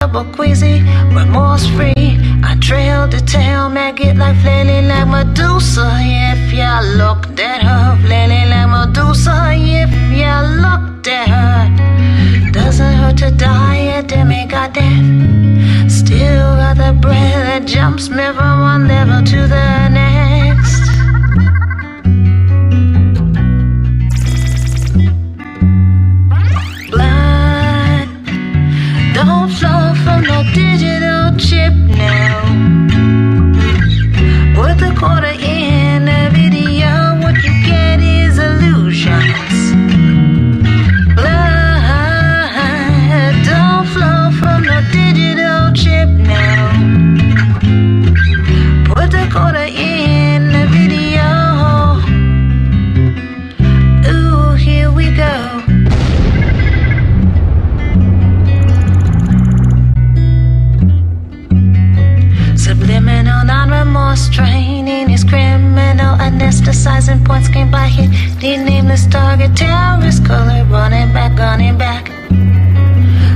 but queasy, remorse free. I trail the tail, maggot like flailing like Medusa. If ya looked at her, flailing like Medusa. If ya looked at her, doesn't hurt to die, a demigod death. Still got the breath that jumps me from one level to the next. Blood don't flow from no digital chip now. Put the quarter in a video, what you get is illusions. Blood don't flow from no digital chip now. Put the quarter in a video. Ooh, here we go. Subliminal, non-remorse training is criminal. Anesthetizing points came by hit. The nameless target, terrorist color, running back, gunning back.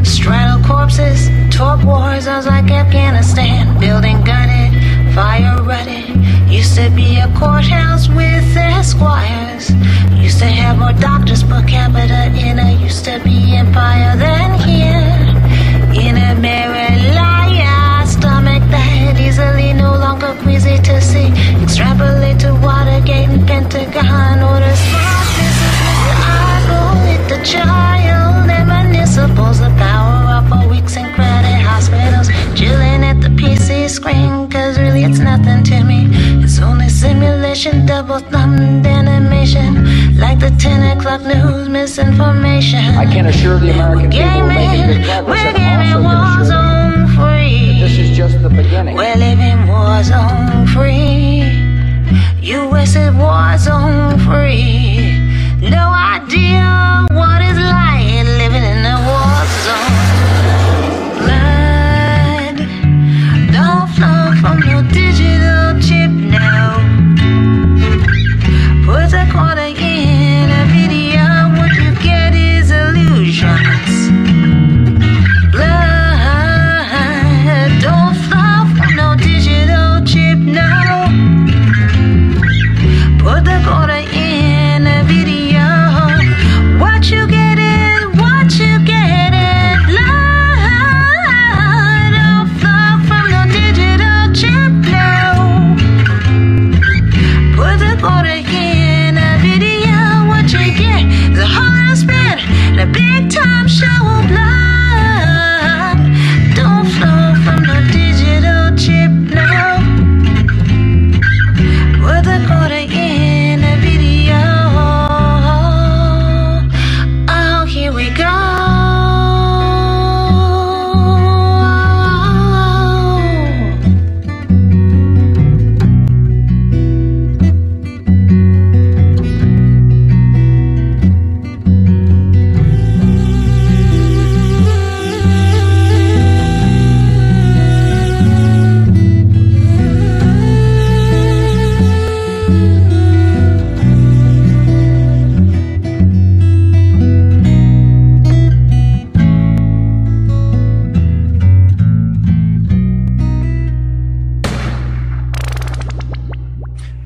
Straddle corpses, torp war zones like Afghanistan. Building gutted, fire rutted. Used to be a courthouse with esquires. Used to have more doctors per capita in a used to be empire than here. In America, stomach that easily no longer queasy to see. Extrapolate to Watergate and Pentagon orders. Smart business, Mr. Eyeball with the child and municipals. The power up for weeks in crowded hospitals. Chilling at the PC screen, cause really it's nothing to me. It's only simulation, double thumbed animation. Like the 10 o'clock news, misinformation. I can assure the American people we're making good progress, and also can assure free. this is just the beginning. We're living war zone free. US is war zone free. No idea what it's like living in a war zone. Blood don't flow from no digital chip now. Put a quarter in a video, what you get is illusions. Blood don't flow from no digital chip now. Put the quarter in a video, what you get is what you get is. Blood don't flow from no digital chip now. Put the quarter in a video, what you get is a whole spin, a big time show. Blood don't flow from no digital chip now. Put the quarter in a video. Oh, here we go.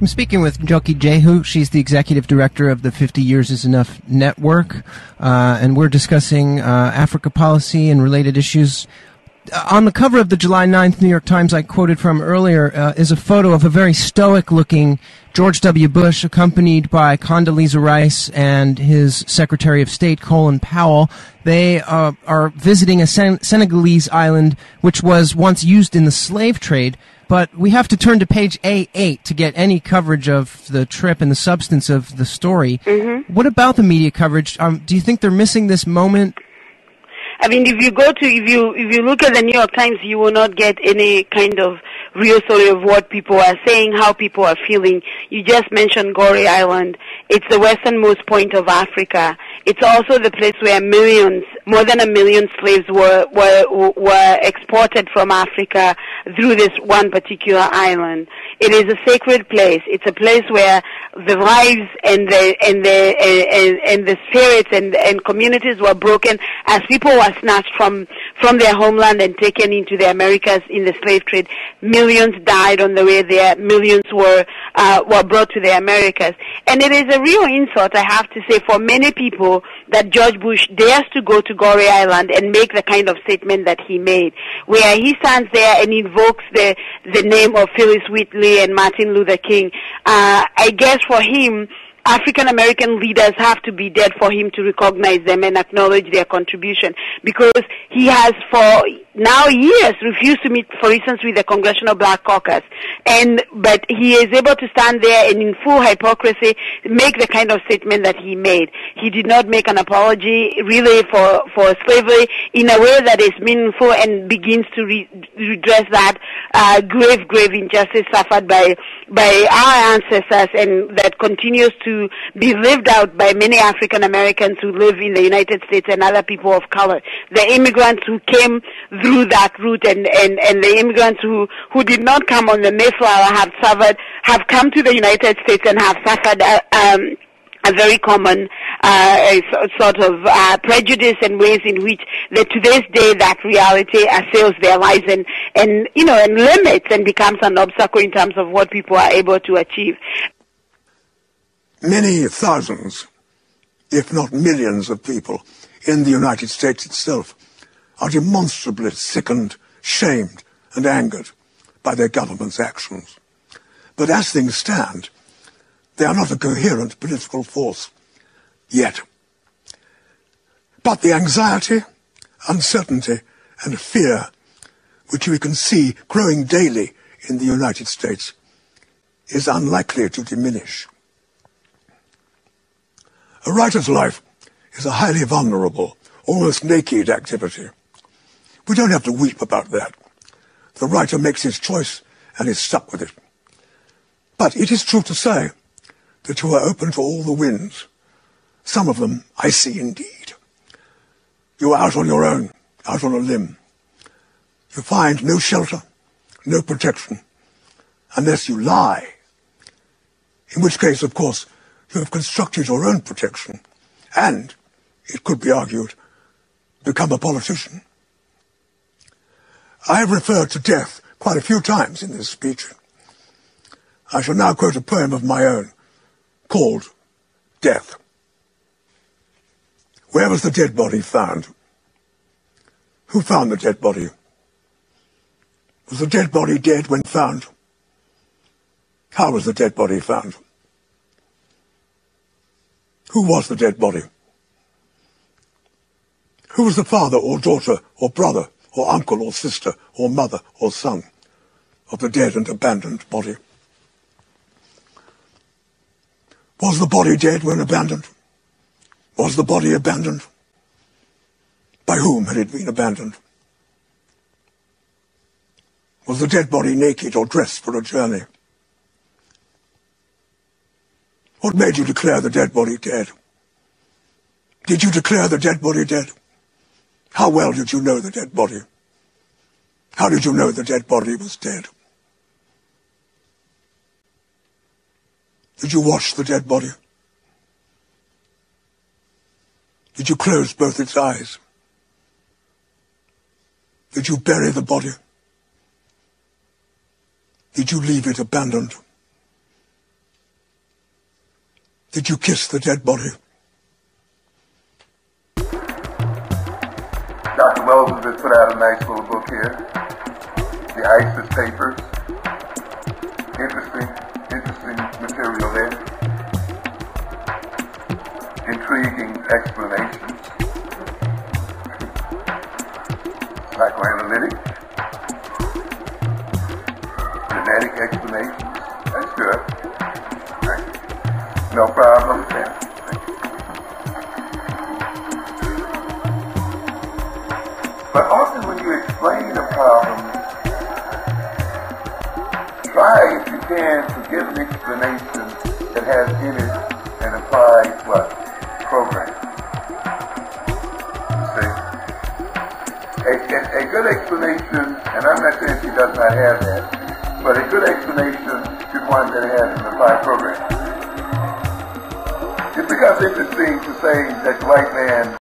I'm speaking with Njoki Jehu. She's the executive director of the 50 Years is Enough network, and we're discussing Africa policy and related issues. On the cover of the July 9th New York Times I quoted from earlier is a photo of a very stoic-looking George W. Bush accompanied by Condoleezza Rice and his Secretary of State, Colin Powell. They are visiting a Senegalese island which was once used in the slave trade. But we have to turn to page A8 to get any coverage of the trip and the substance of the story. Mm-hmm. What about the media coverage? Do you think they're missing this moment? I mean, if you look at the New York Times, you will not get any kind of real story of what people are saying, how people are feeling. You just mentioned Gorée Island. It's the westernmost point of Africa. It's also the place where more than 1 million slaves were exported from Africa through this one particular island. It is a sacred place. It's a place where the lives and the spirits and communities were broken as people were snatched from their homeland and taken into the Americas in the slave trade. Millions died on the way there. Millions were brought to the Americas. And it is a real insult, I have to say, for many people that George Bush dares to go to Gorée Island and make the kind of statement that he made, where he stands there and invokes the name of Phyllis Wheatley and Martin Luther King. I guess for him, African American leaders have to be dead for him to recognize them and acknowledge their contribution, because he has for now years refused to meet, for instance, with the Congressional Black Caucus, but he is able to stand there and in full hypocrisy make the kind of statement that he made. He did not make an apology really for slavery in a way that is meaningful and begins to redress that grave injustice suffered by our ancestors, and that continues to be lived out by many African Americans who live in the United States and other people of color. The immigrants who came through that route and the immigrants who did not come on the Mayflower have come to the United States and have suffered a very common sort of prejudice and ways in which to this day that reality assails their lives and limits and becomes an obstacle in terms of what people are able to achieve. Many thousands, if not millions of people in the United States itself are demonstrably sickened, shamed, and angered by their government's actions. But as things stand, they are not a coherent political force yet. But the anxiety, uncertainty, and fear which we can see growing daily in the United States is unlikely to diminish. A writer's life is a highly vulnerable, almost naked activity. We don't have to weep about that. The writer makes his choice and is stuck with it. But it is true to say that you are open to all the winds, some of them icy indeed. You are out on your own, out on a limb. You find no shelter, no protection, unless you lie, in which case, of course, you have constructed your own protection and, it could be argued, become a politician. I have referred to death quite a few times in this speech. I shall now quote a poem of my own called Death. Where was the dead body found? Who found the dead body? Was the dead body dead when found? How was the dead body found? Who was the dead body? Who was the father or daughter or brother or uncle or sister or mother or son of the dead and abandoned body? Was the body dead when abandoned? Was the body abandoned? By whom had it been abandoned? Was the dead body naked or dressed for a journey? What made you declare the dead body dead? Did you declare the dead body dead? How well did you know the dead body? How did you know the dead body was dead? Did you wash the dead body? Did you close both its eyes? Did you bury the body? Did you leave it abandoned? Did you kiss the dead body? Dr. Moses has put out a nice little book here, The ISIS Papers. Interesting material there. Intriguing explanations. Psychoanalytic. Genetic explanations. That's good. No problem there. But often when you explain a problem, can to give an explanation that has in it an applied what? Program. See? A good explanation, and I'm not saying she does not have that, but a good explanation is one that has an applied program. It becomes interesting to say that the white man